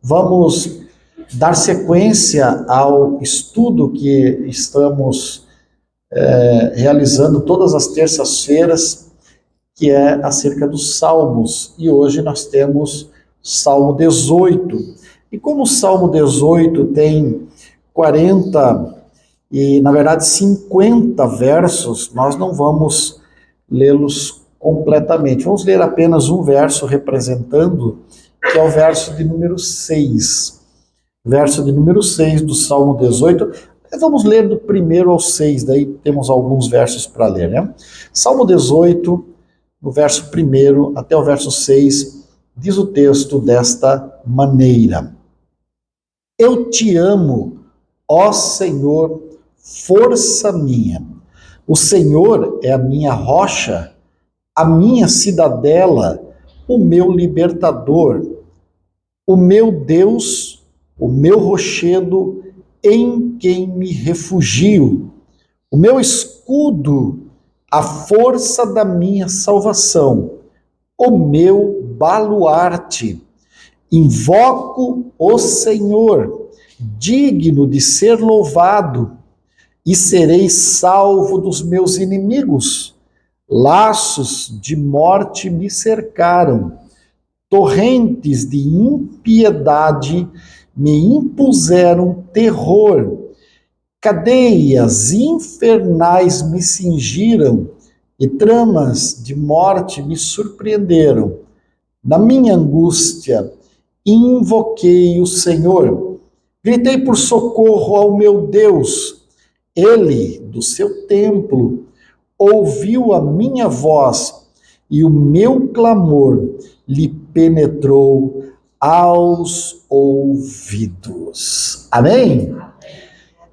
Vamos dar sequência ao estudo que estamos realizando todas as terças-feiras, que é acerca dos Salmos. E hoje nós temos Salmo 18. E como o Salmo 18 tem 40 e, na verdade, 50 versos, nós não vamos lê-los completamente. Vamos ler apenas um verso representando, que é o verso de número 6. Verso de número 6 do Salmo 18. Vamos ler do 1 ao 6, daí temos alguns versos para ler, né? Salmo 18, no verso 1 até o verso 6, diz o texto desta maneira: Eu te amo, ó Senhor, força minha. O Senhor é a minha rocha, a minha cidadela, o meu libertador, o meu Deus, o meu rochedo, em quem me refugio, o meu escudo, a força da minha salvação, o meu baluarte. Invoco o Senhor, digno de ser louvado, e serei salvo dos meus inimigos. Laços de morte me cercaram, torrentes de impiedade me impuseram terror, cadeias infernais me cingiram e tramas de morte me surpreenderam. Na minha angústia, invoquei o Senhor, gritei por socorro ao meu Deus. Ele, do seu templo, ouviu a minha voz e o meu clamor lhe penetrou aos ouvidos. Amém?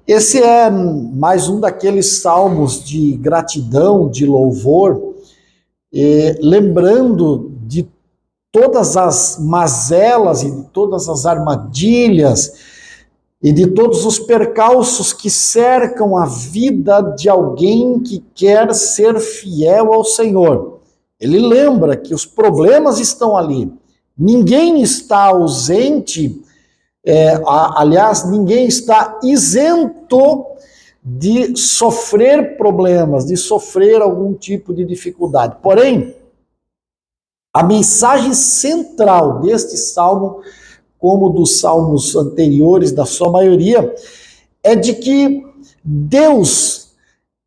Esse é mais um daqueles salmos de gratidão, de louvor, lembrando de todas as mazelas e de todas as armadilhas e de todos os percalços que cercam a vida de alguém que quer ser fiel ao Senhor. Ele lembra que os problemas estão ali. Ninguém está ausente, aliás, ninguém está isento de sofrer problemas, de sofrer algum tipo de dificuldade. Porém, a mensagem central deste salmo, como dos salmos anteriores, da sua maioria, é de que Deus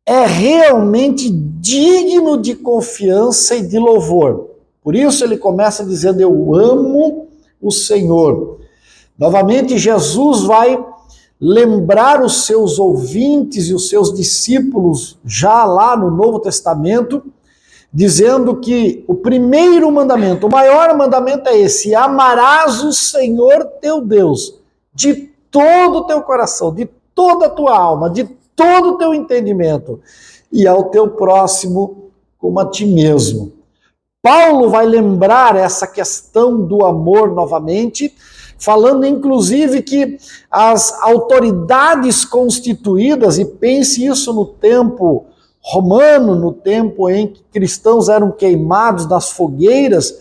é realmente digno de confiança e de louvor. Por isso ele começa dizendo: eu amo o Senhor. Novamente, Jesus vai lembrar os seus ouvintes e os seus discípulos, já lá no Novo Testamento, dizendo que o primeiro mandamento, o maior mandamento é esse: amarás o Senhor teu Deus de todo o teu coração, de toda a tua alma, de todo o teu entendimento, e ao teu próximo como a ti mesmo. Paulo vai lembrar essa questão do amor novamente, falando inclusive que as autoridades constituídas, e pense isso no tempo romano, no tempo em que cristãos eram queimados nas fogueiras,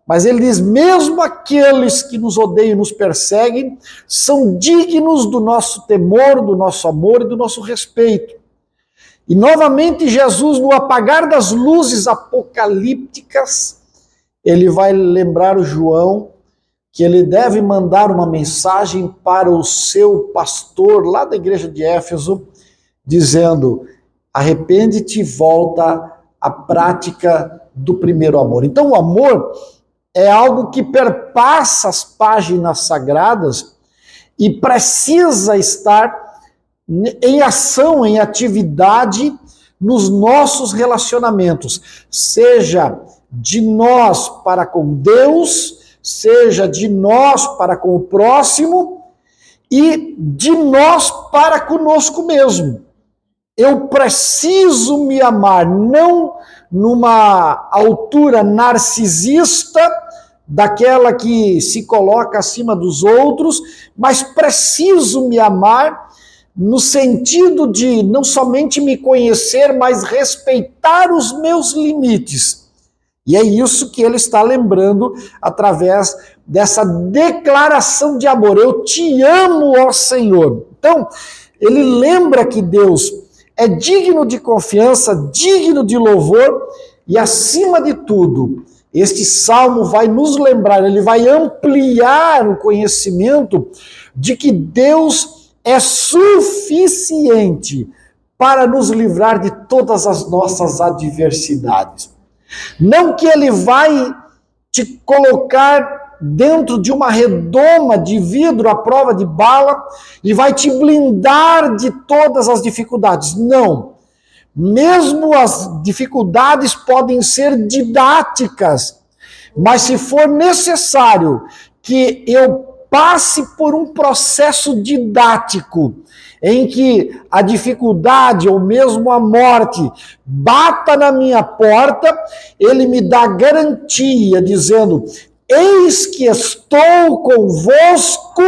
mas ele diz: mesmo aqueles que nos odeiam e nos perseguem são dignos do nosso temor, do nosso amor e do nosso respeito. E novamente Jesus, no apagar das luzes apocalípticas, ele vai lembrar o João que ele deve mandar uma mensagem para o seu pastor lá da igreja de Éfeso, dizendo: arrepende-te e volta à prática do primeiro amor. Então o amor é algo que perpassa as páginas sagradas e precisa estar em ação, em atividade nos nossos relacionamentos, seja de nós para com Deus, seja de nós para com o próximo e de nós para conosco mesmo. Eu preciso me amar, não numa altura narcisista, daquela que se coloca acima dos outros, mas preciso me amar no sentido de não somente me conhecer, mas respeitar os meus limites. E é isso que ele está lembrando através dessa declaração de amor. Eu te amo, ó Senhor. Então, ele lembra que Deus é digno de confiança, digno de louvor e, acima de tudo, este salmo vai nos lembrar, ele vai ampliar o conhecimento de que Deus é suficiente para nos livrar de todas as nossas adversidades. Não que ele vai te colocar dentro de uma redoma de vidro à prova de bala e vai te blindar de todas as dificuldades. Não. Mesmo as dificuldades podem ser didáticas, mas se for necessário que eu passe por um processo didático em que a dificuldade ou mesmo a morte bata na minha porta, ele me dá garantia dizendo: eis que estou convosco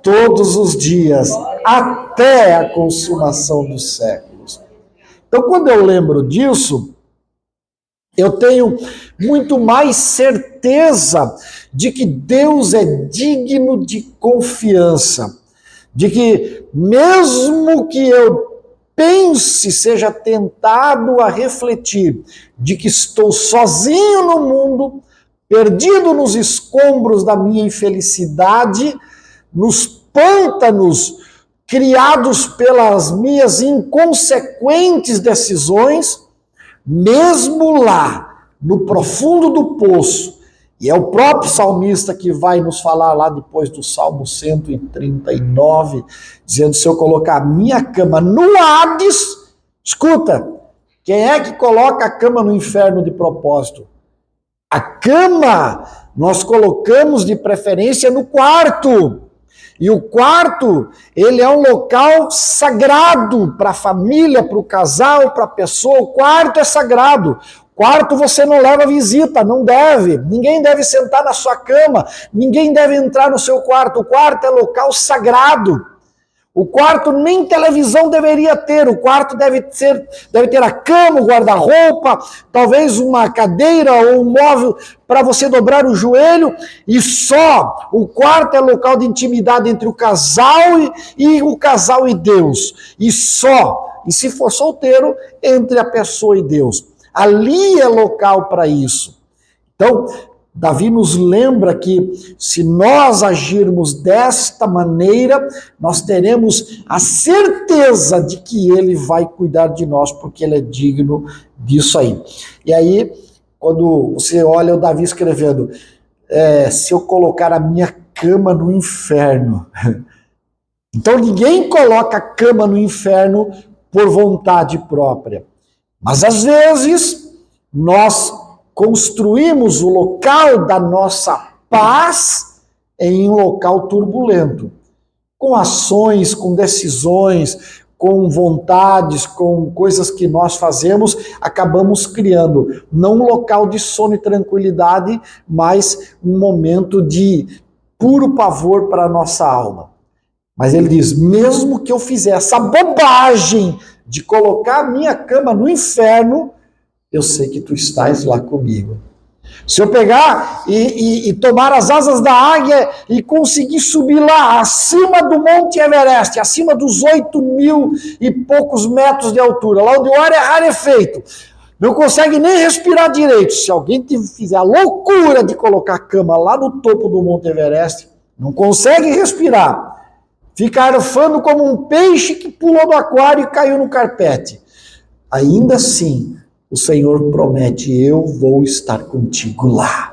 todos os dias, até a consumação dos séculos. Então, quando eu lembro disso, eu tenho muito mais certeza de que Deus é digno de confiança, de que mesmo que eu pense, seja tentado a refletir, de que estou sozinho no mundo, perdido nos escombros da minha infelicidade, nos pântanos criados pelas minhas inconsequentes decisões, mesmo lá, no profundo do poço, e é o próprio salmista que vai nos falar lá depois do Salmo 139, dizendo: se eu colocar a minha cama no Hades, escuta, quem é que coloca a cama no inferno de propósito? A cama nós colocamos de preferência no quarto. E o quarto, ele é um local sagrado para a família, para o casal, para a pessoa. O quarto é sagrado. Quarto você não leva visita, não deve. Ninguém deve sentar na sua cama, ninguém deve entrar no seu quarto. O quarto é local sagrado. O quarto nem televisão deveria ter, o quarto deve ter a cama, o guarda-roupa, talvez uma cadeira ou um móvel para você dobrar o joelho, e só. O quarto é local de intimidade entre o casal e o casal e Deus. E só. E se for solteiro, entre a pessoa e Deus. Ali é local para isso. Então, Davi nos lembra que se nós agirmos desta maneira, nós teremos a certeza de que ele vai cuidar de nós, porque ele é digno disso aí. E aí, quando você olha o Davi escrevendo, se eu colocar a minha cama no inferno. Então ninguém coloca a cama no inferno por vontade própria. Mas às vezes, nós construímos o local da nossa paz em um local turbulento, com ações, com decisões, com vontades, com coisas que nós fazemos, acabamos criando não um local de sono e tranquilidade, mas um momento de puro pavor para a nossa alma. Mas ele diz, mesmo que eu fizer essa bobagem de colocar a minha cama no inferno, eu sei que tu estás lá comigo. Se eu pegar e tomar as asas da águia e conseguir subir lá, acima do Monte Everest, acima dos 8.000 e poucos metros de altura, lá onde o ar é rarefeito, não consegue nem respirar direito. Se alguém fizer a loucura de colocar a cama lá no topo do Monte Everest, não consegue respirar. Fica arfando como um peixe que pulou do aquário e caiu no carpete. Ainda assim, o Senhor promete, eu vou estar contigo lá.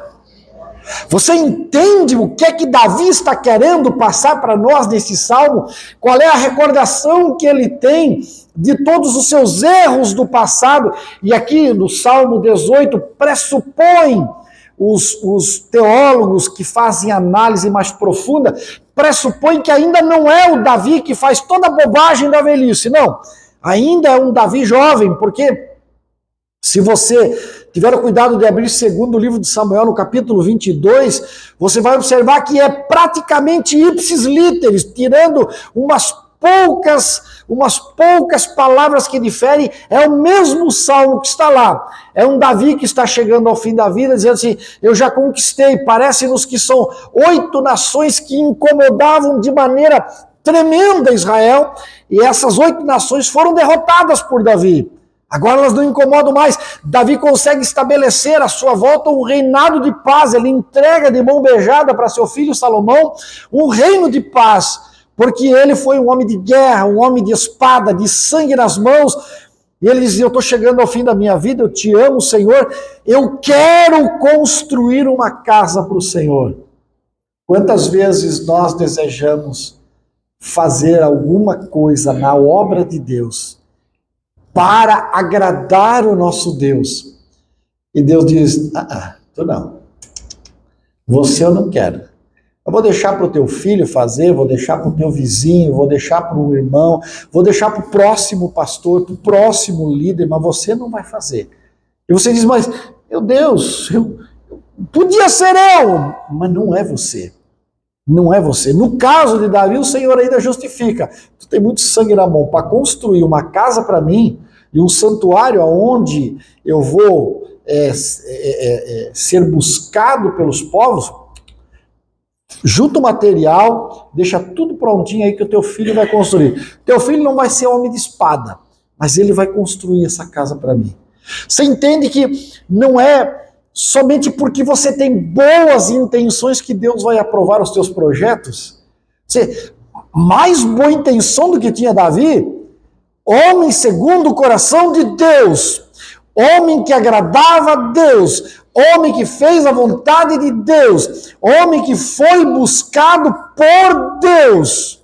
Você entende o que é que Davi está querendo passar para nós nesse salmo? Qual é a recordação que ele tem de todos os seus erros do passado? E aqui no Salmo 18 pressupõe os teólogos que fazem análise mais profunda, pressupõe que ainda não é o Davi que faz toda a bobagem da velhice, não. Ainda é um Davi jovem, porque se você tiver o cuidado de abrir segundo o livro de Samuel, no capítulo 22, você vai observar que é praticamente ipsis literis, tirando umas poucas palavras que diferem, é o mesmo salmo que está lá. É um Davi que está chegando ao fim da vida, dizendo assim, eu já conquistei, parece-nos que são 8 nações que incomodavam de maneira tremenda Israel, e essas 8 nações foram derrotadas por Davi. Agora elas não incomodam mais. Davi consegue estabelecer à sua volta um reinado de paz. Ele entrega de mão beijada para seu filho Salomão um reino de paz, porque ele foi um homem de guerra, um homem de espada, de sangue nas mãos. E ele diz, eu estou chegando ao fim da minha vida, eu te amo, Senhor, eu quero construir uma casa para o Senhor. Quantas vezes nós desejamos fazer alguma coisa na obra de Deus para agradar o nosso Deus? E Deus diz, tu não. Você eu não quero. Eu vou deixar para o teu filho fazer, vou deixar para o teu vizinho, vou deixar para o irmão, vou deixar para o próximo pastor, para o próximo líder, mas você não vai fazer. E você diz, mas, meu Deus, podia ser eu, mas não é você. Não é você. No caso de Davi, o Senhor ainda justifica. Tu tem muito sangue na mão para construir uma casa para mim e um santuário onde eu vou ser buscado pelos povos. Junta o material, deixa tudo prontinho aí que o teu filho vai construir. Teu filho não vai ser homem de espada, mas ele vai construir essa casa para mim. Você entende que não é somente porque você tem boas intenções que Deus vai aprovar os teus projetos? Mais boa intenção do que tinha Davi, homem segundo o coração de Deus, homem que agradava a Deus, homem que fez a vontade de Deus, homem que foi buscado por Deus,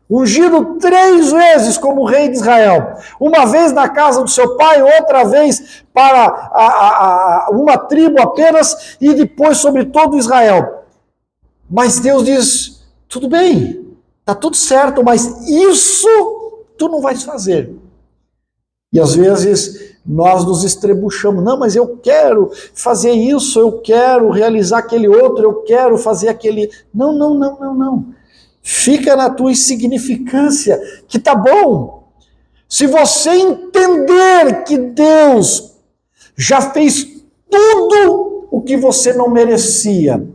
ungido 3 vezes como rei de Israel, uma vez na casa do seu pai, outra vez para uma tribo apenas, e depois sobre todo Israel. Mas Deus diz, tudo bem, está tudo certo, mas isso tu não vais fazer. E às vezes nós nos estrebuchamos, não, mas eu quero fazer isso, eu quero realizar aquele outro, eu quero fazer aquele... Não. Fica na tua insignificância, que tá bom. Se você entender que Deus já fez tudo o que você não merecia,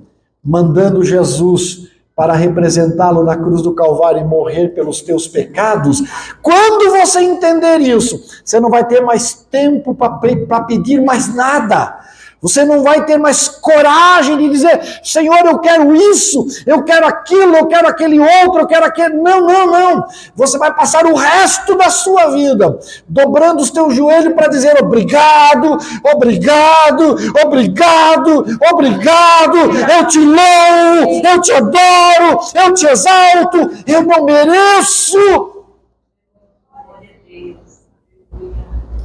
mandando Jesus para representá-lo na cruz do Calvário e morrer pelos teus pecados, quando você entender isso, você não vai ter mais tempo para pedir mais nada. Você não vai ter mais coragem de dizer, Senhor, eu quero isso, eu quero aquilo, eu quero aquele outro, eu quero aquele... Não. Você vai passar o resto da sua vida dobrando os teus joelhos para dizer obrigado, obrigado, obrigado, obrigado, eu te louvo, eu te adoro, eu te exalto, eu não mereço.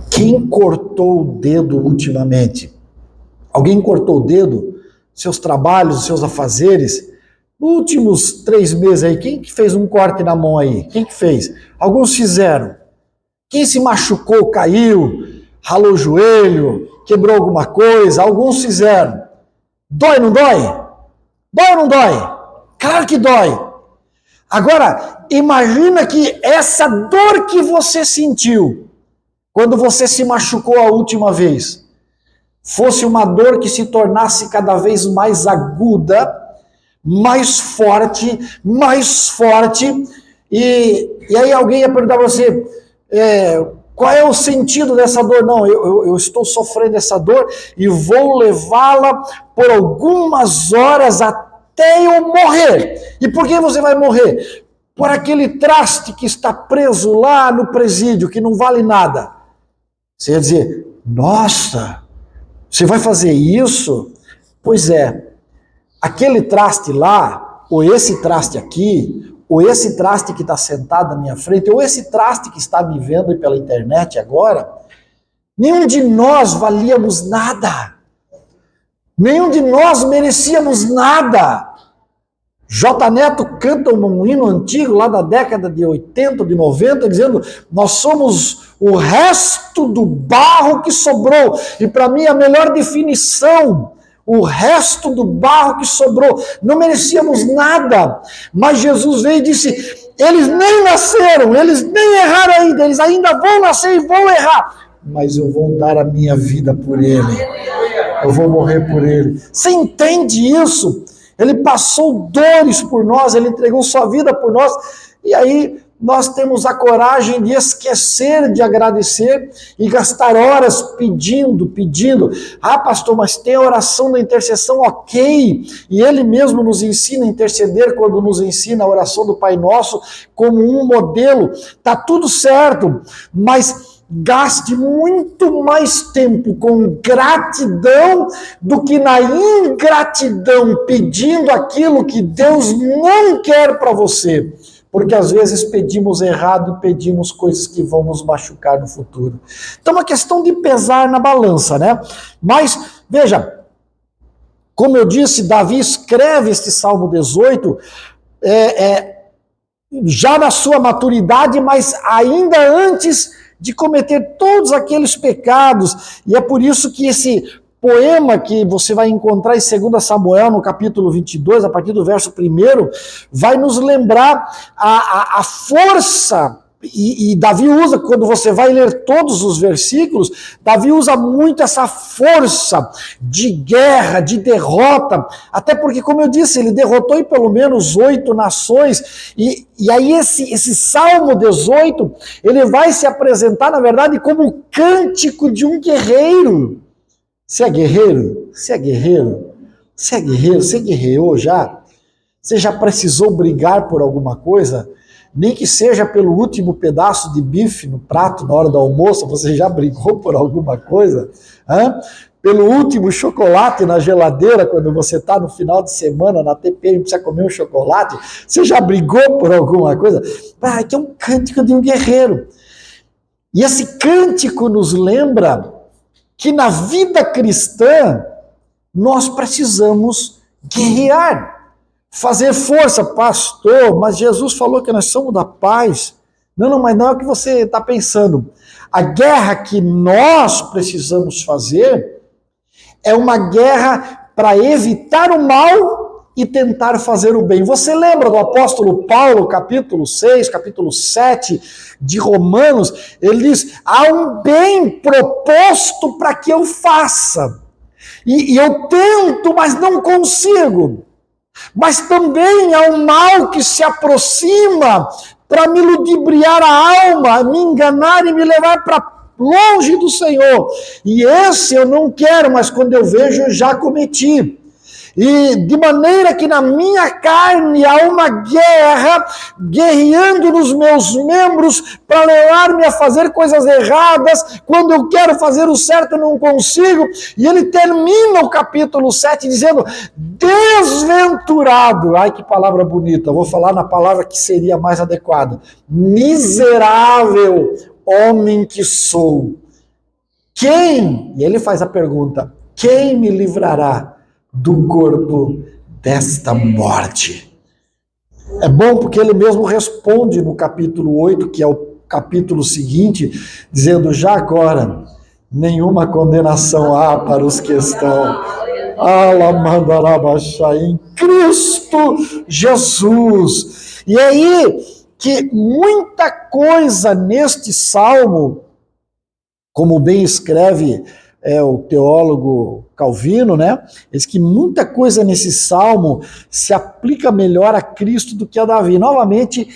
Quem cortou o dedo ultimamente? Alguém cortou o dedo? Seus trabalhos, seus afazeres? Nos últimos 3 meses aí, quem que fez um corte na mão aí? Quem que fez? Alguns fizeram. Quem se machucou, caiu, ralou o joelho, quebrou alguma coisa? Alguns fizeram. Dói, não dói? Dói ou não dói? Claro que dói. Agora, imagina que essa dor que você sentiu quando você se machucou a última vez fosse uma dor que se tornasse cada vez mais aguda, mais forte, e aí alguém ia perguntar para você, qual é o sentido dessa dor? Não, eu estou sofrendo essa dor e vou levá-la por algumas horas até eu morrer. E por que você vai morrer? Por aquele traste que está preso lá no presídio, que não vale nada. Você ia dizer, nossa... Você vai fazer isso? Pois é, aquele traste lá, ou esse traste aqui, ou esse traste que está sentado na minha frente, ou esse traste que está me vendo pela internet agora, nenhum de nós valíamos nada. Nenhum de nós merecíamos nada. J. Neto canta um hino antigo lá da década de 80, de 90, dizendo, nós somos o resto do barro que sobrou. E para mim a melhor definição, o resto do barro que sobrou. Não merecíamos nada, mas Jesus veio e disse, Eles nem nasceram, eles nem erraram ainda, eles ainda vão nascer e vão errar. Mas eu vou dar a minha vida por ele. Eu vou morrer por ele. Você entende isso? Ele passou dores por nós, ele entregou sua vida por nós. E aí nós temos a coragem de esquecer de agradecer e gastar horas pedindo. Ah, pastor, mas tem a oração da intercessão, ok. E ele mesmo nos ensina a interceder quando nos ensina a oração do Pai Nosso como um modelo. Tá tudo certo, mas gaste muito mais tempo com gratidão do que na ingratidão, pedindo aquilo que Deus não quer para você. Porque às vezes pedimos errado e pedimos coisas que vão nos machucar no futuro. Então é uma questão de pesar na balança, né? Mas, veja, como eu disse, Davi escreve este Salmo 18 já na sua maturidade, mas ainda antes de cometer todos aqueles pecados, e é por isso que esse poema que você vai encontrar em 2 Samuel, no capítulo 22, a partir do verso 1, vai nos lembrar a força, e Davi usa, quando você vai ler todos os versículos, Davi usa muito essa força de guerra, de derrota, até porque, como eu disse, ele derrotou em pelo menos 8 nações, e aí esse Salmo 18, ele vai se apresentar, na verdade, como o cântico de um guerreiro. Você é guerreiro? Você é guerreiro? Você é guerreiro? Você guerreou já? Você já precisou brigar por alguma coisa? Nem que seja pelo último pedaço de bife no prato na hora do almoço, você já brigou por alguma coisa? Pelo último chocolate na geladeira, quando você está no final de semana na TPM e precisa comer um chocolate, você já brigou por alguma coisa? Aqui é um cântico de um guerreiro. E esse cântico nos lembra que na vida cristã nós precisamos guerrear. Fazer força, pastor, mas Jesus falou que nós somos da paz. Não, mas não é o que você está pensando. A guerra que nós precisamos fazer é uma guerra para evitar o mal e tentar fazer o bem. Você lembra do apóstolo Paulo, capítulo 6, capítulo 7 de Romanos? Ele diz, há um bem proposto para que eu faça. E eu tento, mas não consigo. Mas também há um mal que se aproxima para me ludibriar a alma, me enganar e me levar para longe do Senhor. E esse eu não quero, mas quando eu vejo, eu já cometi. E de maneira que na minha carne há uma guerra guerreando nos meus membros para levar-me a fazer coisas erradas. Quando eu quero fazer o certo, eu não consigo. E ele termina o capítulo 7 dizendo, desventurado. Ai, que palavra bonita. Vou falar na palavra que seria mais adequada. Miserável homem que sou. Quem? E ele faz a pergunta, quem me livrará do corpo desta morte? É bom porque ele mesmo responde no capítulo 8, que é o capítulo seguinte, dizendo, já agora, nenhuma condenação há para os que estão em Cristo Jesus. E aí, que muita coisa neste salmo, como bem escreve o teólogo Calvino, né? Diz que muita coisa nesse salmo se aplica melhor a Cristo do que a Davi. Novamente,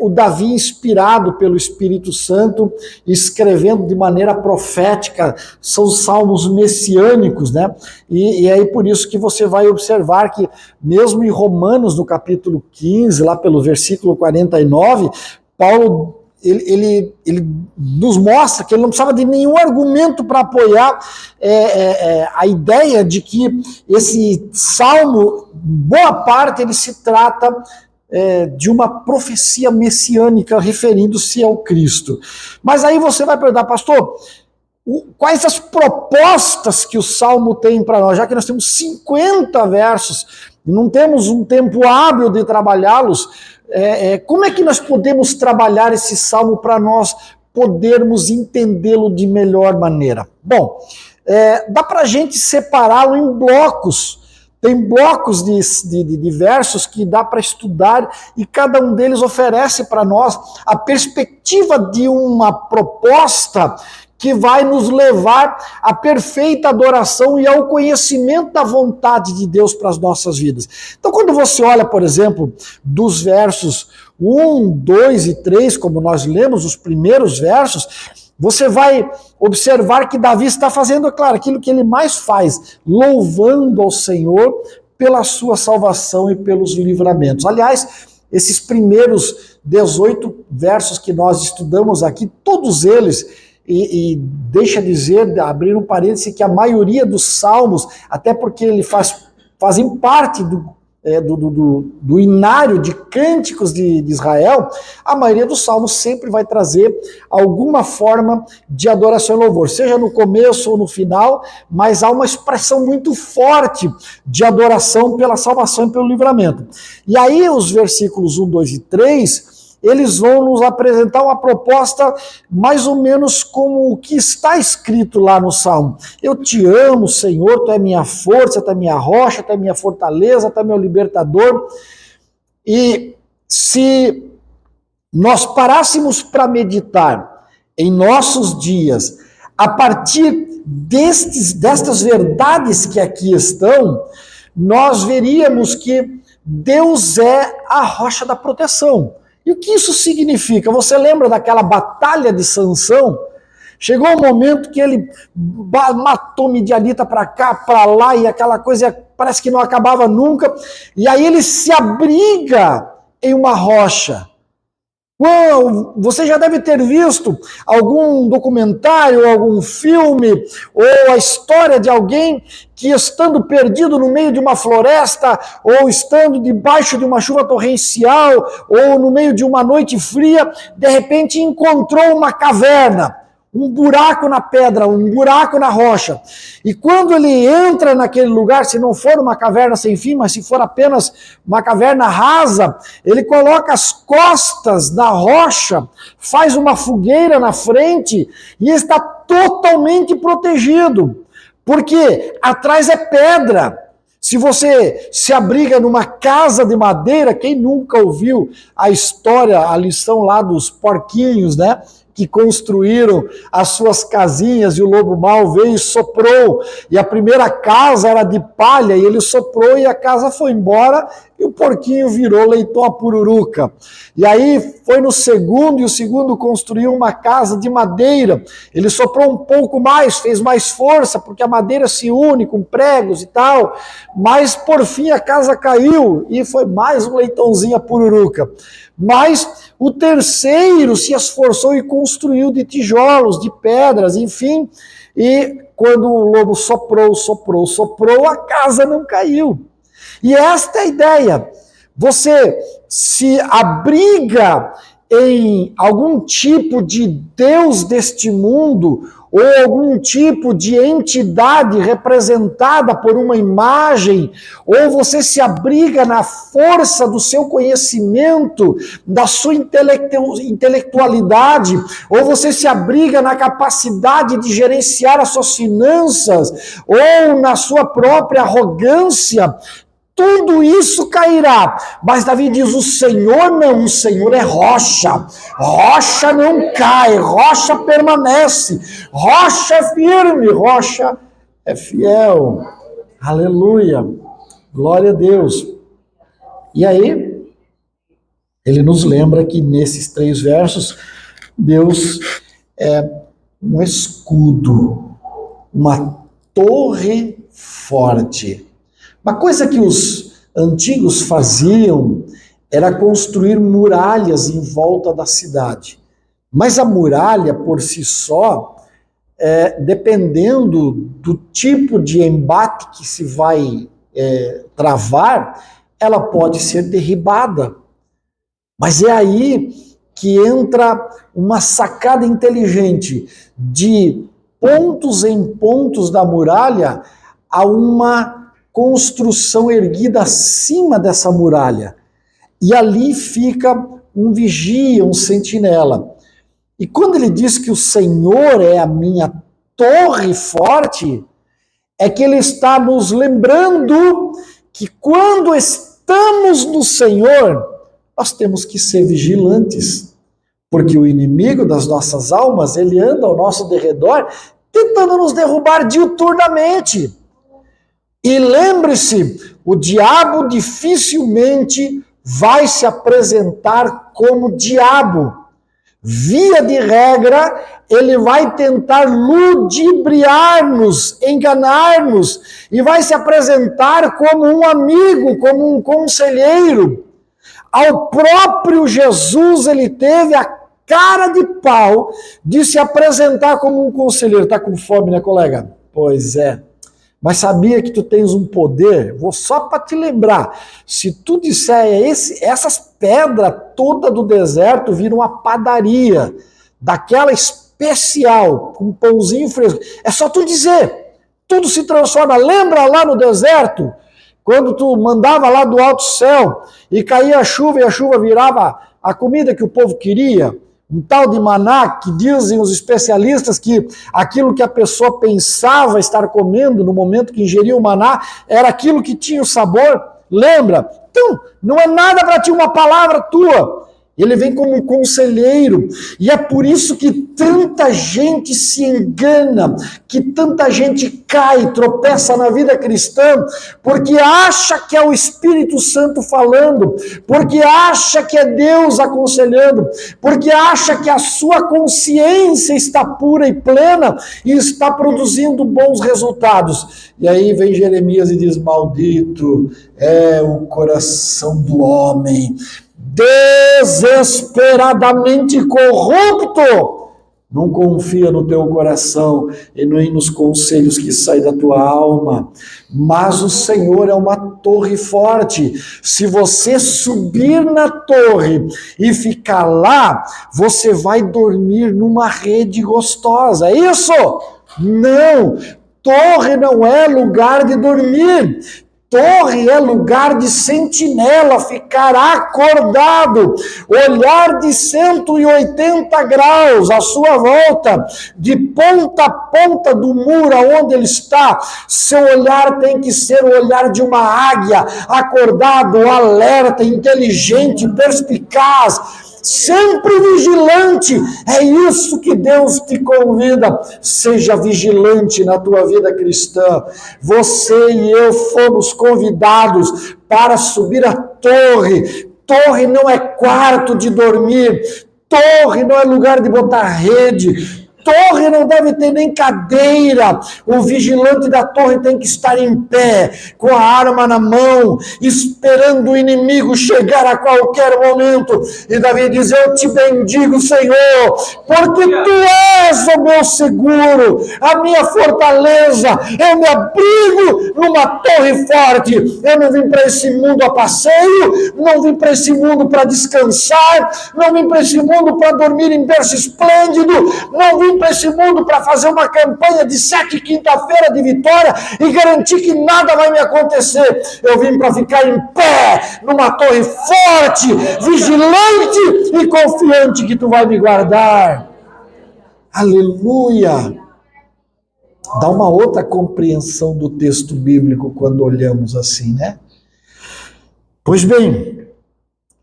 o Davi inspirado pelo Espírito Santo, escrevendo de maneira profética, são salmos messiânicos, né? E é por isso que você vai observar que, mesmo em Romanos, no capítulo 15, lá pelo versículo 49, Paulo ele nos mostra que ele não precisava de nenhum argumento para apoiar a ideia de que esse salmo, boa parte, ele se trata de uma profecia messiânica referindo-se ao Cristo. Mas aí você vai perguntar, pastor, quais as propostas que o salmo tem para nós, já que nós temos 50 versos e não temos um tempo hábil de trabalhá-los, como é que nós podemos trabalhar esse salmo para nós podermos entendê-lo de melhor maneira? Bom, dá para a gente separá-lo em blocos, Tem blocos de versos que dá para estudar e cada um deles oferece para nós a perspectiva de uma proposta que vai nos levar à perfeita adoração e ao conhecimento da vontade de Deus para as nossas vidas. Então, quando você olha, por exemplo, dos versos 1, 2 e 3, como nós lemos, os primeiros versos, você vai observar que Davi está fazendo, claro, aquilo que ele mais faz, louvando ao Senhor pela sua salvação e pelos livramentos. Aliás, esses primeiros 18 versos que nós estudamos aqui, todos eles, e deixa dizer, abrir um parêntese, que a maioria dos salmos, até porque ele fazem parte do inário de cânticos de Israel, a maioria dos salmos sempre vai trazer alguma forma de adoração e louvor, seja no começo ou no final, mas há uma expressão muito forte de adoração pela salvação e pelo livramento. E aí os versículos 1, 2 e 3, eles vão nos apresentar uma proposta mais ou menos como o que está escrito lá no Salmo. Eu te amo, Senhor, tu é minha força, tu é minha rocha, tu é minha fortaleza, tu é meu libertador. E se nós parássemos para meditar em nossos dias, a partir destas verdades que aqui estão, nós veríamos que Deus é a rocha da proteção. E o que isso significa? Você lembra daquela batalha de Sansão? Chegou um momento que ele matou Midianita para cá, para lá, e aquela coisa parece que não acabava nunca. E aí ele se abriga em uma rocha. Você já deve ter visto algum documentário, algum filme, ou a história de alguém que, estando perdido no meio de uma floresta, ou estando debaixo de uma chuva torrencial, ou no meio de uma noite fria, de repente encontrou uma caverna, um buraco na pedra, um buraco na rocha. E quando ele entra naquele lugar, se não for uma caverna sem fim, mas se for apenas uma caverna rasa, ele coloca as costas na rocha, faz uma fogueira na frente e está totalmente protegido. Porque atrás é pedra. Se você se abriga numa casa de madeira, quem nunca ouviu a história, a lição lá dos porquinhos, né? Que construíram as suas casinhas e o lobo mau veio e soprou. E a primeira casa era de palha e ele soprou e a casa foi embora e o porquinho virou leitão a pururuca. E aí foi no segundo e o segundo construiu uma casa de madeira. Ele soprou um pouco mais, fez mais força porque a madeira se une com pregos e tal. Mas por fim a casa caiu e foi mais um leitãozinho a pururuca. Mas o terceiro se esforçou e construiu de tijolos, de pedras, enfim. E quando o lobo soprou, a casa não caiu. E esta é a ideia. Você se abriga em algum tipo de Deus deste mundo, ou algum tipo de entidade representada por uma imagem, ou você se abriga na força do seu conhecimento, da sua intelectualidade, ou você se abriga na capacidade de gerenciar as suas finanças, ou na sua própria arrogância, tudo isso cairá. Mas Davi diz, o Senhor não, o Senhor é rocha. Rocha não cai, rocha permanece. Rocha é firme, rocha é fiel. Aleluia. Glória a Deus. E aí, ele nos lembra que nesses 3 versos, Deus é um escudo, uma torre forte. Uma coisa que os antigos faziam era construir muralhas em volta da cidade. Mas a muralha, por si só, dependendo do tipo de embate que se vai travar, ela pode ser derribada. Mas é aí que entra uma sacada inteligente de pontos em pontos da muralha a uma construção erguida acima dessa muralha. E ali fica um vigia, um sentinela. E quando ele diz que o Senhor é a minha torre forte, é que ele está nos lembrando que quando estamos no Senhor, nós temos que ser vigilantes, porque o inimigo das nossas almas, ele anda ao nosso derredor, tentando nos derrubar diuturnamente. E lembre-se, o diabo dificilmente vai se apresentar como diabo. Via de regra, ele vai tentar ludibriar-nos, enganar-nos, e vai se apresentar como um amigo, como um conselheiro. Ao próprio Jesus, ele teve a cara de pau de se apresentar como um conselheiro. Tá com fome, né, colega? Pois é. Mas sabia que tu tens um poder? Vou só para te lembrar. Se tu disser essas pedras todas do deserto viram uma padaria, daquela especial, com um pãozinho fresco. É só tu dizer. Tudo se transforma. Lembra lá no deserto? Quando tu mandava lá do alto céu e caía a chuva e a chuva virava a comida que o povo queria? Um tal de maná, que dizem os especialistas que aquilo que a pessoa pensava estar comendo no momento que ingeria o maná era aquilo que tinha o sabor. Lembra? Então, não é nada para ti uma palavra tua. Ele vem como um conselheiro. E é por isso que tanta gente se engana, que tanta gente cai, tropeça na vida cristã, porque acha que é o Espírito Santo falando, porque acha que é Deus aconselhando, porque acha que a sua consciência está pura e plena e está produzindo bons resultados. E aí vem Jeremias e diz: maldito é o coração do homem, desesperadamente corrupto. Não confia no teu coração e nem nos conselhos que saem da tua alma. Mas o Senhor é uma torre forte. Se você subir na torre e ficar lá, você vai dormir numa rede gostosa. É isso? Não! Torre não é lugar de dormir. Torre é lugar de sentinela, ficar acordado, olhar de 180 graus à sua volta, de ponta a ponta do muro onde ele está. Seu olhar tem que ser o olhar de uma águia, acordado, alerta, inteligente, perspicaz, sempre vigilante. É isso que Deus te convida. Seja vigilante na tua vida cristã. Você e eu fomos convidados para subir a torre. Torre não é quarto de dormir. Torre não é lugar de botar rede. Torre não deve ter nem cadeira. O vigilante da torre tem que estar em pé, com a arma na mão, esperando o inimigo chegar a qualquer momento. E Davi diz: eu te bendigo, Senhor, porque tu és o meu seguro, a minha fortaleza. Eu me abrigo numa torre forte. Eu não vim para esse mundo a passeio, não vim para esse mundo para descansar, não vim para esse mundo para dormir em berço esplêndido, não vim para esse mundo para fazer uma campanha de 7 quinta-feira de vitória e garantir que nada vai me acontecer. Eu vim para ficar em pé, numa torre forte, vigilante e confiante que tu vai me guardar. Aleluia! Dá uma outra compreensão do texto bíblico quando olhamos assim, né? Pois bem,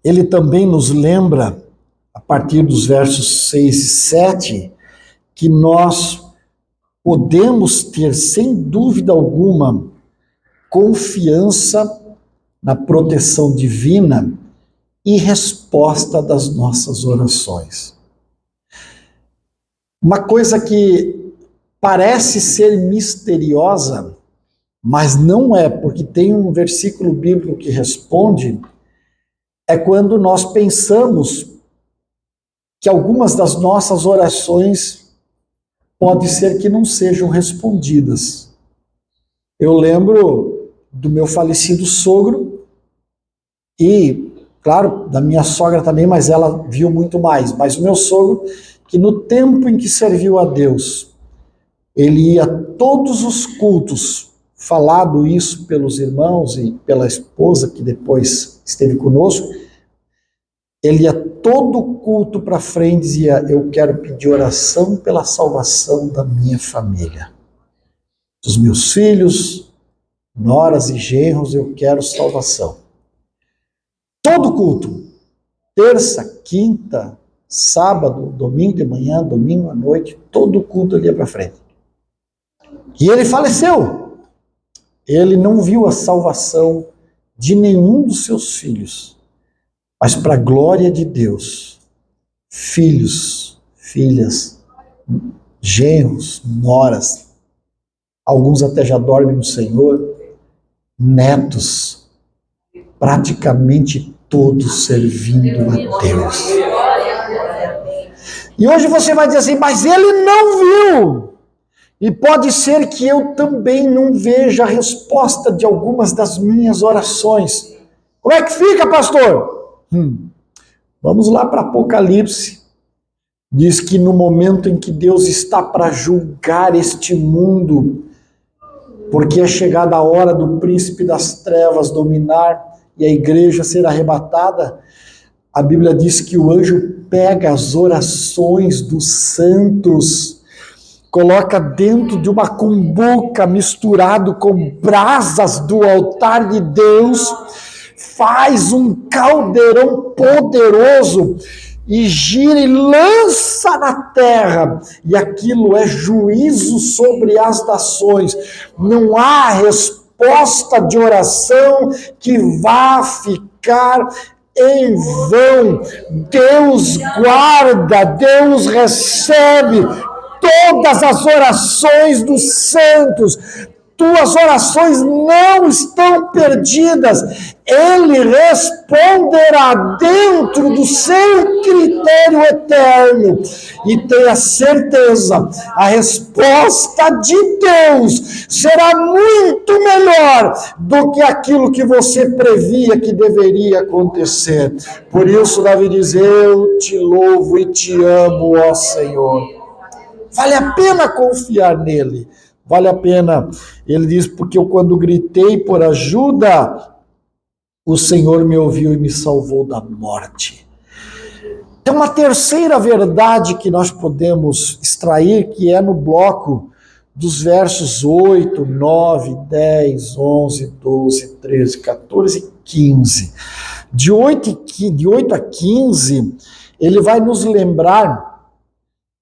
ele também nos lembra, a partir dos versos 6 e 7, que nós podemos ter, sem dúvida alguma, confiança na proteção divina e resposta das nossas orações. Uma coisa que parece ser misteriosa, mas não é, porque tem um versículo bíblico que responde, é quando nós pensamos que algumas das nossas orações pode ser que não sejam respondidas. Eu lembro do meu falecido sogro e, claro, da minha sogra também, mas ela viu muito mais. Mas o meu sogro, que no tempo em que serviu a Deus, ele ia a todos os cultos, falado isso pelos irmãos e pela esposa que depois esteve conosco, ele ia todo culto para frente e dizia: eu quero pedir oração pela salvação da minha família. Dos meus filhos, noras e genros, eu quero salvação. Todo culto, terça, quinta, sábado, domingo de manhã, domingo à noite, todo culto ali para frente. E ele faleceu. Ele não viu a salvação de nenhum dos seus filhos, mas para a glória de Deus, filhos, filhas, genros, noras, alguns até já dormem no Senhor, netos, praticamente todos servindo a Deus. E hoje você vai dizer assim, mas ele não viu. E pode ser que eu também não veja a resposta de algumas das minhas orações. Como é que fica, pastor? Vamos lá para Apocalipse. Diz que no momento em que Deus está para julgar este mundo, porque é chegada a hora do príncipe das trevas dominar e a igreja ser arrebatada, a Bíblia diz que o anjo pega as orações dos santos, coloca dentro de uma cumbuca misturado com brasas do altar de Deus, faz um caldeirão poderoso e gira e lança na terra, e aquilo é juízo sobre as nações. Não há resposta de oração que vá ficar em vão. Deus guarda, Deus recebe todas as orações dos santos. Tuas orações não estão perdidas. Ele responderá dentro do seu critério eterno. E tenha certeza, a resposta de Deus será muito melhor do que aquilo que você previa que deveria acontecer. Por isso, Davi diz, eu te louvo e te amo, ó Senhor. Vale a pena confiar nele. Vale a pena. Ele diz, porque eu quando gritei por ajuda, o Senhor me ouviu e me salvou da morte. Tem uma terceira verdade que nós podemos extrair, que é no bloco dos versos 8, 9, 10, 11, 12, 13, 14 e 15. De 8 a 15, ele vai nos lembrar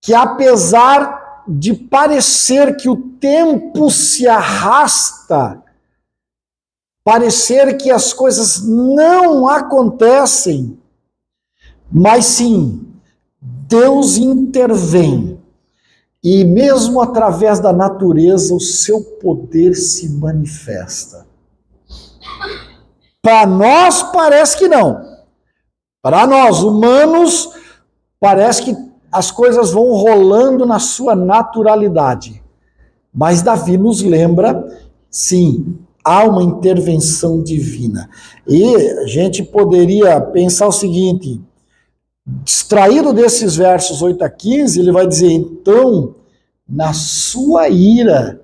que apesar de parecer que o tempo se arrasta, parecer que as coisas não acontecem, mas sim, Deus intervém. E mesmo através da natureza, o seu poder se manifesta. Para nós parece que não. Para nós, humanos, parece que as coisas vão rolando na sua naturalidade. Mas Davi nos lembra, sim, há uma intervenção divina. E a gente poderia pensar o seguinte, extraído desses versos 8 a 15, ele vai dizer, então, na sua ira,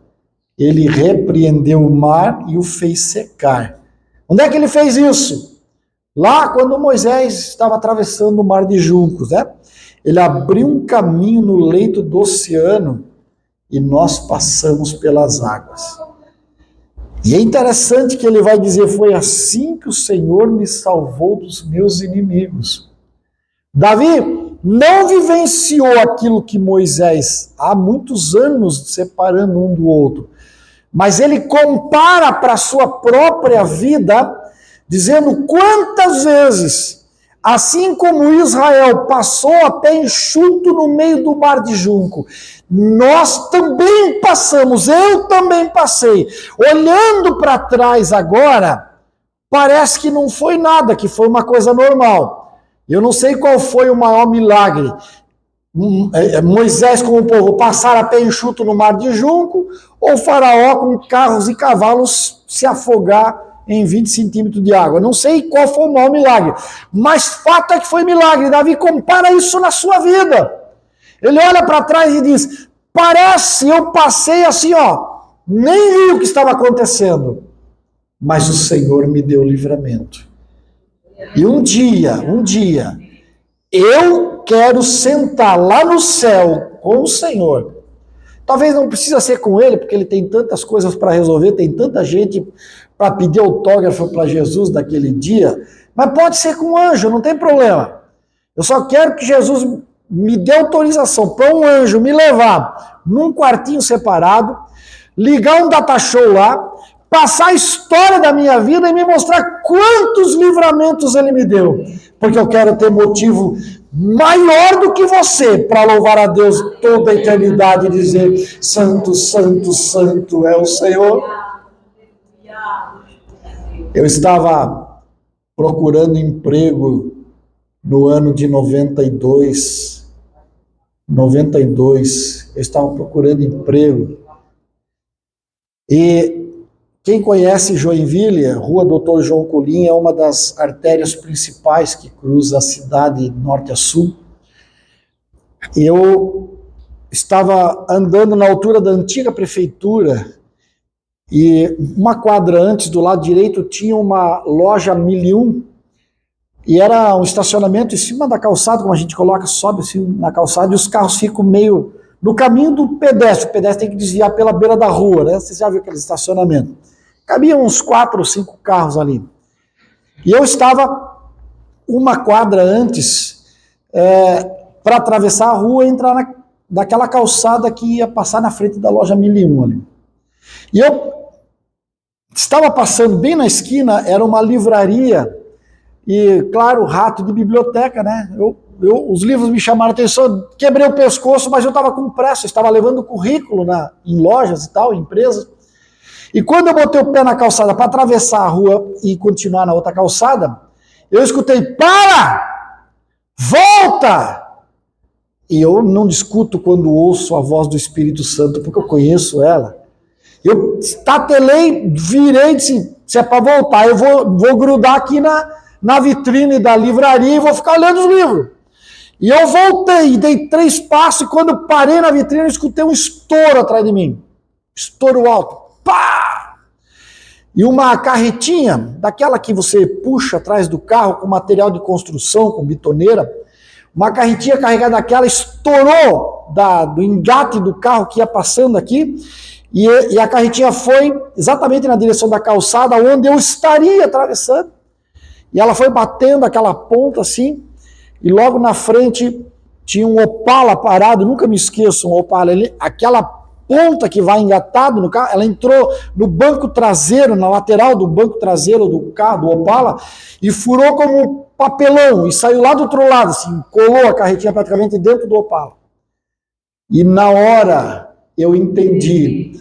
ele repreendeu o mar e o fez secar. Onde é que ele fez isso? Lá quando Moisés estava atravessando o mar de juncos, né? Ele abriu um caminho no leito do oceano e nós passamos pelas águas. E é interessante que ele vai dizer, foi assim que o Senhor me salvou dos meus inimigos. Davi não vivenciou aquilo que Moisés, há muitos anos separando um do outro, mas ele compara para a sua própria vida, dizendo quantas vezes, assim como Israel passou a pé enxuto no meio do mar de junco, nós também passamos, eu também passei. Olhando para trás agora, parece que não foi nada, que foi uma coisa normal. Eu não sei qual foi o maior milagre. Moisés com o povo passar a pé enxuto no mar de junco, ou Faraó com carros e cavalos se afogar em 20 centímetros de água. Não sei qual foi o maior milagre, mas fato é que foi milagre. Davi compara isso na sua vida. Ele olha para trás e diz, parece, eu passei assim, nem vi o que estava acontecendo, mas o Senhor me deu livramento. E um dia, eu quero sentar lá no céu com o Senhor. Talvez não precisa ser com ele, porque ele tem tantas coisas para resolver, tem tanta gente para pedir autógrafo para Jesus daquele dia, mas pode ser com um anjo, não tem problema. Eu só quero que Jesus me dê autorização para um anjo me levar num quartinho separado, ligar um data show lá, passar a história da minha vida e me mostrar quantos livramentos ele me deu. Porque eu quero ter motivo maior do que você para louvar a Deus toda a eternidade e dizer: santo, santo, santo é o Senhor. Eu estava procurando emprego no ano de 92, eu estava procurando emprego. E quem conhece Joinville, Rua Doutor João Colim, é uma das artérias principais que cruza a cidade norte a sul. E eu estava andando na altura da antiga prefeitura e uma quadra antes, do lado direito, tinha uma loja 1001 e era um estacionamento em cima da calçada, como a gente coloca, sobe assim na calçada e os carros ficam meio no caminho do pedestre. O pedestre tem que desviar pela beira da rua, né? Você já viu aquele estacionamento? Cabiam uns 4 ou 5 carros ali. E eu estava uma quadra antes para atravessar a rua e entrar naquela calçada que ia passar na frente da loja 1001 ali. E eu estava passando bem na esquina, era uma livraria, e claro, rato de biblioteca, né? Os livros me chamaram a atenção, quebrei o pescoço, mas eu estava com pressa, estava levando currículo em lojas e tal, em empresas. E quando eu botei o pé na calçada para atravessar a rua e continuar na outra calçada, eu escutei: para! Volta! E eu não discuto quando ouço a voz do Espírito Santo, porque eu conheço ela. Eu estatelei, virei e disse: se é para voltar, eu vou grudar aqui na vitrine da livraria e vou ficar olhando os livros. E eu voltei, dei 3 passos, e quando parei na vitrine, eu escutei um estouro atrás de mim. Estouro alto. Pá! E uma carretinha, daquela que você puxa atrás do carro com material de construção, com bitoneira, uma carretinha carregada daquela estourou do engate do carro que ia passando aqui, e a carretinha foi exatamente na direção da calçada onde eu estaria atravessando, e ela foi batendo aquela ponta assim, e logo na frente tinha um Opala parado, nunca me esqueço, um Opala, aquela ponta que vai engatado no carro, ela entrou no banco traseiro, na lateral do banco traseiro do carro, do Opala, e furou como papelão, e saiu lá do outro lado, assim, colou a carretinha praticamente dentro do Opala. E na hora eu entendi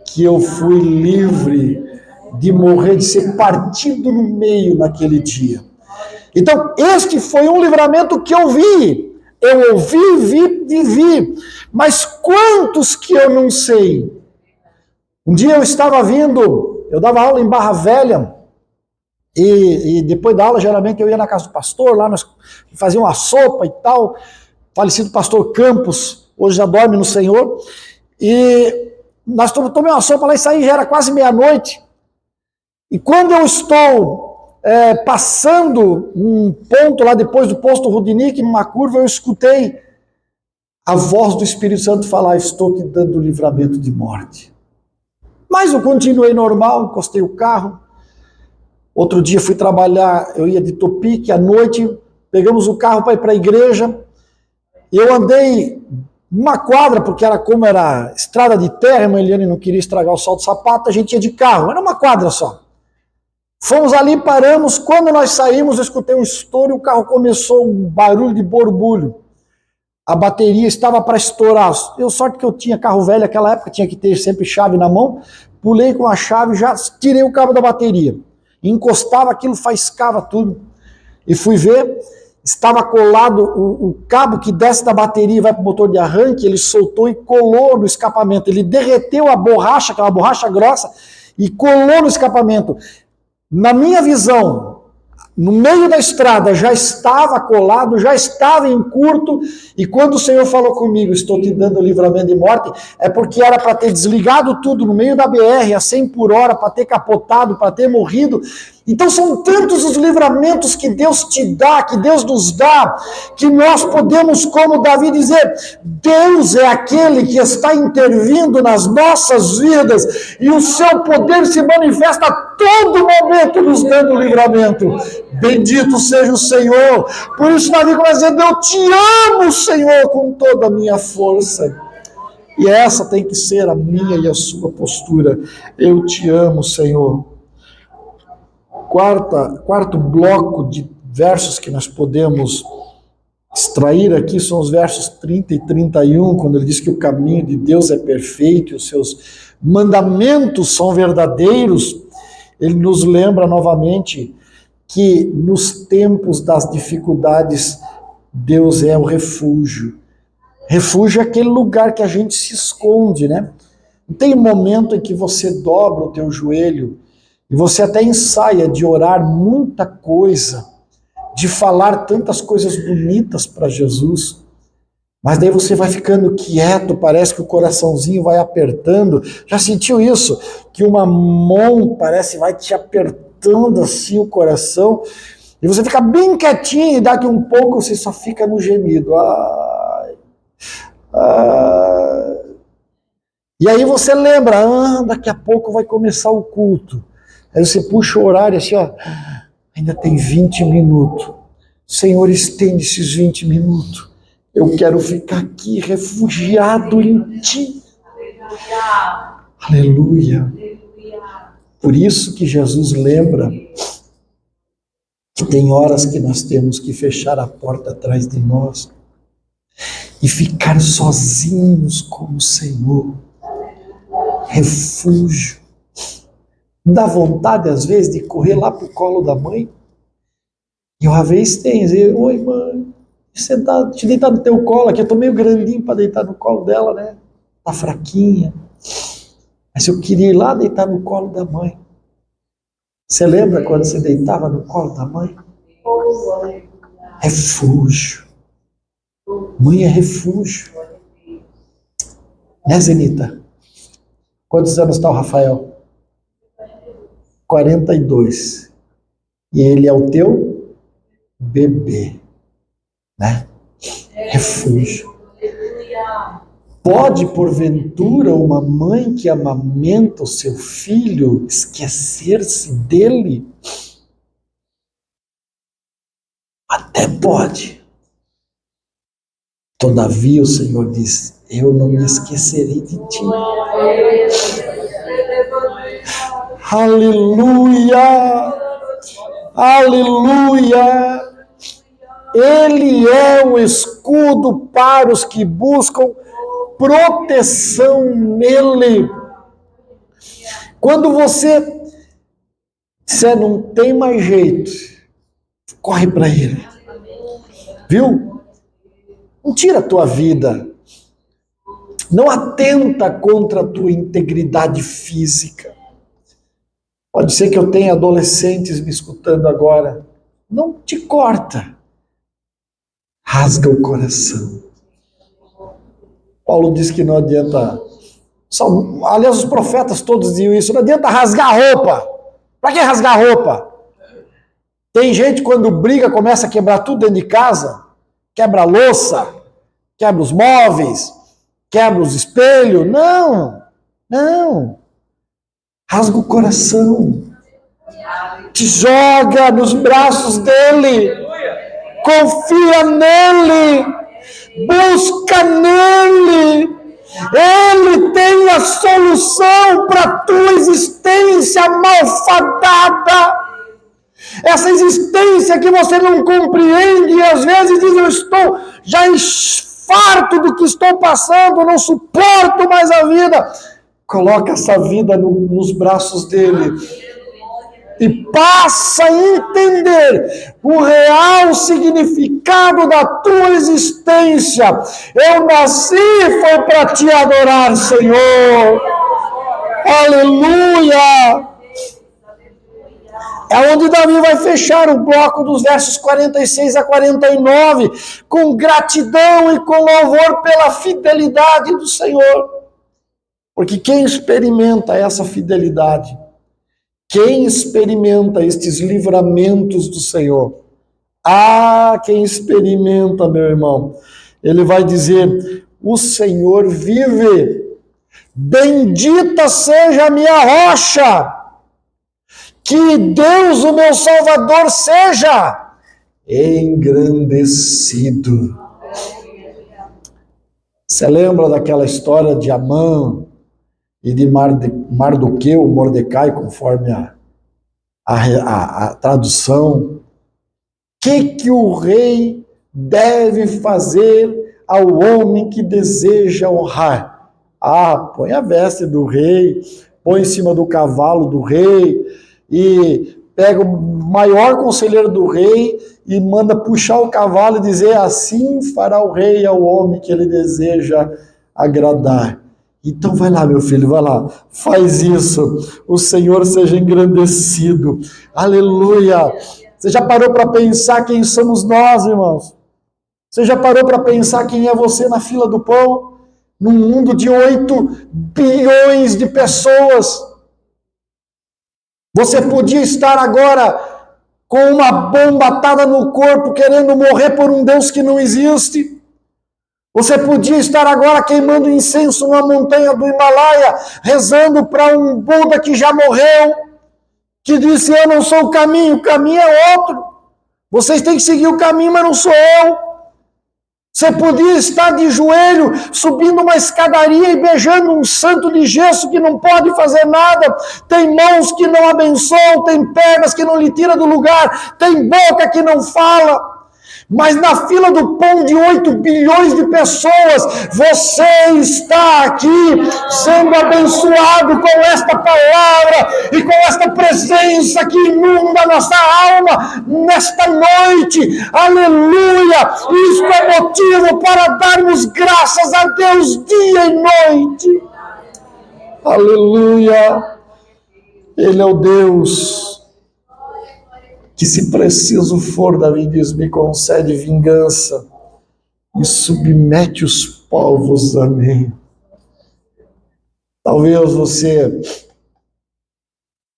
que eu fui livre de morrer, de ser partido no meio naquele dia. Então, este foi um livramento que eu vi. Eu ouvi, vi e vi. Mas quantos que eu não sei? Um dia eu estava vindo, eu dava aula em Barra Velha, e depois da aula, geralmente, eu ia na casa do pastor, lá nós fazíamos uma sopa e tal, falecido pastor Campos, hoje já dorme no Senhor, e nós tomamos uma sopa lá e saí, já era quase meia-noite, e quando eu estou passando um ponto lá depois do posto Rudinick, numa curva, eu escutei a voz do Espírito Santo falar: estou te dando livramento de morte. Mas eu continuei normal, encostei o carro. Outro dia fui trabalhar, eu ia de Topique, à noite, pegamos o carro para ir para a igreja, e eu andei uma quadra, porque como era estrada de terra, a irmã Eliane não queria estragar o sol do sapato, a gente ia de carro, era uma quadra só. Fomos ali, paramos, quando nós saímos, eu escutei um estouro e o carro começou um barulho de borbulho. A bateria estava para estourar. Eu, sorte que eu tinha carro velho naquela época, tinha que ter sempre chave na mão, pulei com a chave, já tirei o cabo da bateria. Encostava, aquilo faiscava tudo. E fui ver, estava colado o cabo que desce da bateria e vai para o motor de arranque, ele soltou e colou no escapamento. Ele derreteu a borracha, aquela borracha grossa, e colou no escapamento. Na minha visão, no meio da estrada, já estava colado, já estava em curto, e quando o Senhor falou comigo: estou te dando livramento de morte, é porque era para ter desligado tudo no meio da BR, a 100 por hora, para ter capotado, para ter morrido, Então são tantos os livramentos que Deus te dá, que Deus nos dá, que nós podemos, como Davi, dizer: Deus é aquele que está intervindo nas nossas vidas e o seu poder se manifesta a todo momento nos dando livramento. Bendito seja o Senhor. Por isso Davi começa dizendo: eu te amo, Senhor, com toda a minha força. E essa tem que ser a minha e a sua postura. Eu te amo, Senhor. Quarto bloco de versos que nós podemos extrair aqui são os versos 30 e 31, quando ele diz que o caminho de Deus é perfeito e os seus mandamentos são verdadeiros. Ele nos lembra novamente que nos tempos das dificuldades, Deus é o refúgio. Refúgio é aquele lugar que a gente se esconde, né? Tem um momento em que você dobra o teu joelho e você até ensaia de orar muita coisa, de falar tantas coisas bonitas para Jesus, mas daí você vai ficando quieto, parece que o coraçãozinho vai apertando. Já sentiu isso? Que uma mão parece vai te apertando assim o coração, e você fica bem quietinho e daqui um pouco você só fica no gemido. E aí você lembra, daqui a pouco vai começar o culto. Aí você puxa o horário assim, ainda tem 20 minutos. Senhor, estende esses 20 minutos. Eu quero ficar aqui refugiado em Ti. Aleluia. Por isso que Jesus lembra que tem horas que nós temos que fechar a porta atrás de nós e ficar sozinhos com o Senhor. Refúgio. Dá vontade, às vezes, de correr lá pro colo da mãe. E uma vez tem, dizer: oi, mãe, te deitar no teu colo aqui. Eu tô meio grandinho para deitar no colo dela, né? Tá fraquinha. Mas eu queria ir lá deitar no colo da mãe. Você lembra quando você deitava no colo da mãe? Refúgio. Mãe é refúgio. Né, Zenita? Quantos anos está o Rafael? 42. E ele é o teu bebê, né? Refúgio. Pode, porventura, uma mãe que amamenta o seu filho esquecer-se dele? Até pode. Todavia o Senhor diz: eu não me esquecerei de ti. Aleluia! Aleluia! Ele é o escudo para os que buscam proteção nele. Quando você não tem mais jeito, corre para ele. Viu? Não tira a tua vida. Não atenta contra a tua integridade física. Pode ser que eu tenha adolescentes me escutando agora. Não te corta. Rasga o coração. Paulo diz que não adianta. Aliás, os profetas todos diziam isso. Não adianta rasgar a roupa. Para que rasgar a roupa? Tem gente quando briga começa a quebrar tudo dentro de casa. Quebra a louça. Quebra os móveis. Quebra os espelhos. Não. Não. Rasga o coração. Te joga nos braços dele. Confia nele. Busca nele. Ele tem a solução para a tua existência malfadada. Essa existência que você não compreende e às vezes diz: eu estou já farto do que estou passando, não suporto mais a vida. Coloca essa vida nos braços dele e passa a entender o real significado da tua existência. Eu nasci foi para te adorar, Senhor. Aleluia! É onde Davi vai fechar o bloco dos versos 46 a 49, com gratidão e com louvor pela fidelidade do Senhor. Porque quem experimenta essa fidelidade, Quem experimenta estes livramentos do Senhor? Quem experimenta, meu irmão, ele vai dizer: o Senhor vive, bendita seja a minha rocha, que Deus, o meu Salvador, seja engrandecido. Você lembra daquela história de Amã e de Mardoqueu, Mordecai, conforme a tradução? O que o rei deve fazer ao homem que deseja honrar? Põe a veste do rei, põe em cima do cavalo do rei e pega o maior conselheiro do rei e manda puxar o cavalo e dizer: assim fará o rei ao homem que ele deseja agradar. Então vai lá, meu filho, vai lá, faz isso, o Senhor seja engrandecido, aleluia. Você já parou para pensar quem somos nós, irmãos? Você já parou para pensar quem é você na fila do pão? Num mundo de 8 bilhões de pessoas, você podia estar agora com uma bomba atada no corpo, querendo morrer por um Deus que não existe. Você podia estar agora queimando incenso numa montanha do Himalaia, rezando para um Buda que já morreu, que disse: eu não sou o caminho é outro. Vocês têm que seguir o caminho, mas não sou eu. Você podia estar de joelho, subindo uma escadaria e beijando um santo de gesso que não pode fazer nada, tem mãos que não abençoam, tem pernas que não lhe tiram do lugar, tem boca que não fala. Mas na fila do pão de 8 bilhões de pessoas, você está aqui sendo abençoado com esta palavra e com esta presença que inunda nossa alma nesta noite. Aleluia! Isto é motivo para darmos graças a Deus dia e noite. Aleluia! Ele é o Deus que, se preciso for, Davi diz, me concede vingança e submete os povos a mim. Talvez você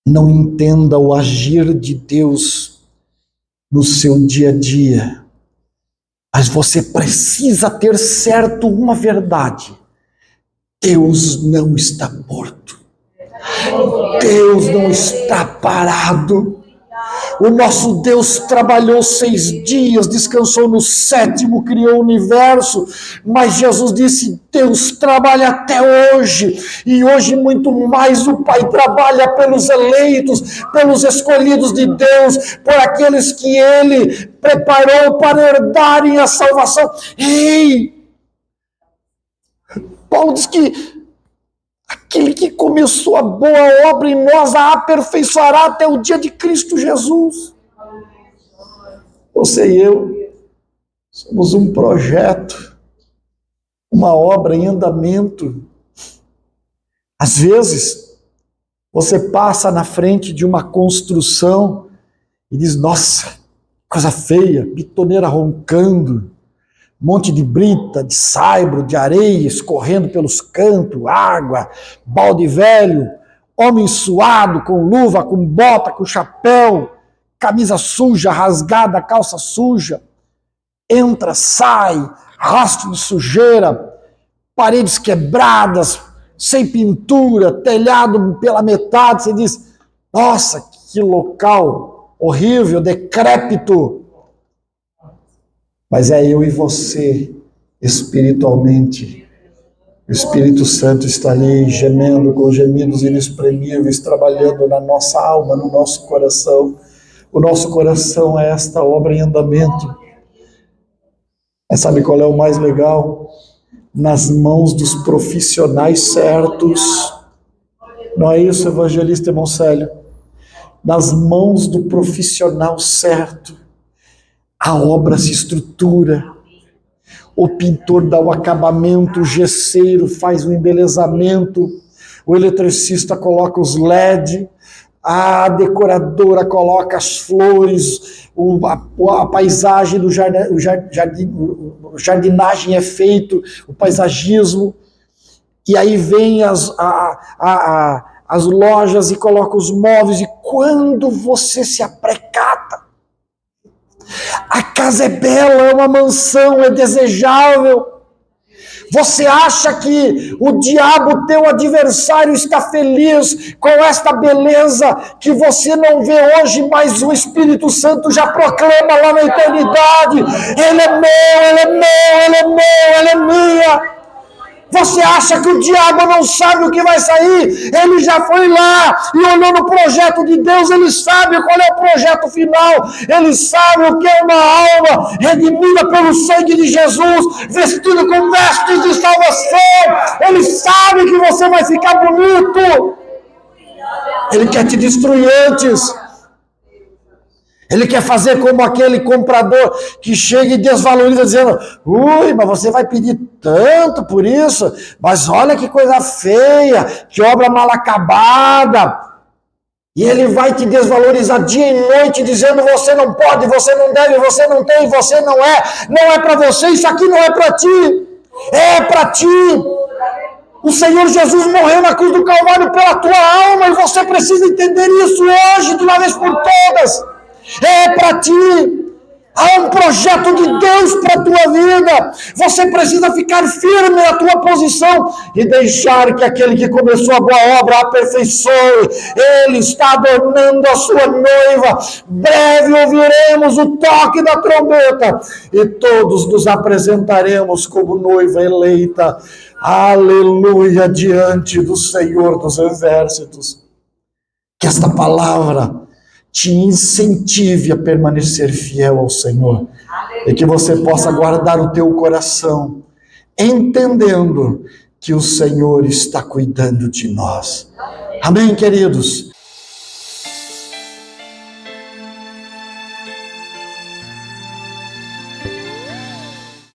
não entenda o agir de Deus no seu dia a dia, mas você precisa ter certo uma verdade: Deus não está morto. Deus não está parado. O nosso Deus trabalhou 6 dias, descansou no 7º, criou o universo, mas Jesus disse: Deus trabalha até hoje, e hoje muito mais o Pai trabalha pelos eleitos, pelos escolhidos de Deus, por aqueles que Ele preparou para herdarem a salvação. Ei! Paulo diz que aquele que começou a boa obra em nós a aperfeiçoará até o dia de Cristo Jesus. Você e eu somos um projeto, uma obra em andamento. Às vezes, você passa na frente de uma construção e diz: nossa, coisa feia, bitoneira roncando, monte de brita, de saibro, de areia escorrendo pelos cantos, água, balde velho, homem suado, com luva, com bota, com chapéu, camisa suja, rasgada, calça suja, entra, sai, rastro de sujeira, paredes quebradas, sem pintura, telhado pela metade. Você diz: nossa, que local horrível, decrépito. Mas é eu e você, espiritualmente. O Espírito Santo está ali, gemendo com gemidos inexprimíveis, trabalhando na nossa alma, no nosso coração. O nosso coração é esta obra em andamento. Mas sabe qual é o mais legal? Nas mãos dos profissionais certos. Não é isso, evangelista irmão Célio? Nas mãos do profissional certo, a obra se estrutura, o pintor dá o acabamento, o gesseiro faz o embelezamento, o eletricista coloca os LED, a decoradora coloca as flores, a paisagem do jardinagem é feito, o paisagismo, e aí vem a as lojas e coloca os móveis, e quando você se aprecata, a casa é bela, é uma mansão, é desejável. Você acha que o diabo, teu adversário, está feliz com esta beleza que você não vê hoje, mas o Espírito Santo já proclama lá na eternidade: ele é meu, ele é meu, ele é meu, ele é minha. Você acha que o diabo não sabe o que vai sair? Ele já foi lá e olhou no projeto de Deus, ele sabe qual é o projeto final, ele sabe o que é uma alma redimida pelo sangue de Jesus, vestida com vestes de salvação. Ele sabe que você vai ficar bonito. Ele quer te destruir antes. Ele quer fazer como aquele comprador que chega e desvaloriza, dizendo: ui, mas você vai pedir tanto por isso? Mas olha que coisa feia, que obra mal acabada. E ele vai te desvalorizar dia e noite, dizendo: você não pode, você não deve, você não tem, você não é para você, isso aqui não é para ti, é para ti. O Senhor Jesus morreu na cruz do Calvário pela tua alma, e você precisa entender isso hoje, de uma vez por todas. É para ti. Há um projeto de Deus para a tua vida. Você precisa ficar firme na tua posição e deixar que aquele que começou a boa obra aperfeiçoe. Ele está adornando a sua noiva. Breve ouviremos o toque da trombeta e todos nos apresentaremos como noiva eleita. Aleluia, diante do Senhor dos Exércitos. Que esta palavra te incentive a permanecer fiel ao Senhor. E que você possa guardar o teu coração, entendendo que o Senhor está cuidando de nós. Amém, queridos?